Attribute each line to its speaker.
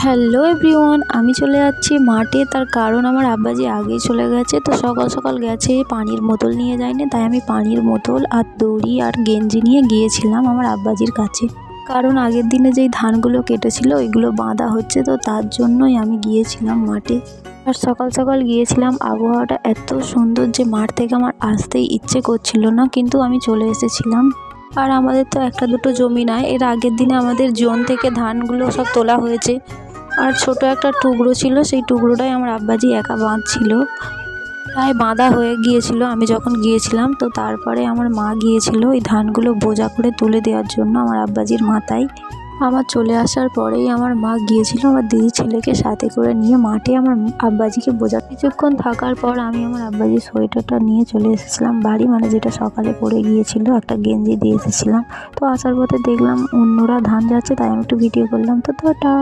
Speaker 1: Hello everyone, আমি চলে যাচ্ছি মাঠে। তার কারণ আমার আব্বাজি আগেই চলে গেছে, তো সকাল সকাল গেছে, পানির বোতল নিয়ে যায়নি। তাই আমি পানির বোতল আর দড়ি আর গেঞ্জি নিয়ে গিয়েছিলাম আমার আব্বাজির কাছে। কারণ আগের দিনে যেই ধানগুলো কেটেছিল ওইগুলো বাঁধা হচ্ছে, তো তার জন্যই আমি গিয়েছিলাম মাঠে। আর সকাল সকাল গিয়েছিলাম, আবহাওয়াটা এত সুন্দর যে মাঠ থেকে আমার আসতেই ইচ্ছে করছিল না, কিন্তু আমি চলে এসেছিলাম। আর আমাদের তো একটা দুটো জমি নয়, এর আগের দিনে আমাদের জোন থেকে ধানগুলো সব তোলা হয়েছে। আর ছোট একটা টুকরো ছিল, সেই টুকরোটাই আমার আব্বাজি একা বাঁধছিল। তাই বাঁধা হয়ে গিয়েছিল আমি যখন গিয়েছিলাম। তো তারপরে আমার মা গিয়েছিল ওই ধানগুলো বোঝা করে তুলে দেওয়ার জন্য আমার আব্বাজির মাথায়। আমার চলে আসার পরেই আমার মা গিয়েছিল আমার দিদি ছেলেকে সাথে করে নিয়ে মাঠে আমার আব্বাজিকে বোঝা। কিছুক্ষণ থাকার পর আমি আমার আব্বাজির সোয়েটারটা নিয়ে চলে এসেছিলাম বাড়ি, মানে যেটা সকালে পরে গিয়েছিল, একটা গেঞ্জি দিয়ে এসেছিলাম। তো আসার পথে দেখলাম অন্যরা ধান যাচ্ছে, তাই আমি একটু ভিডিও করলাম। তো টাটা।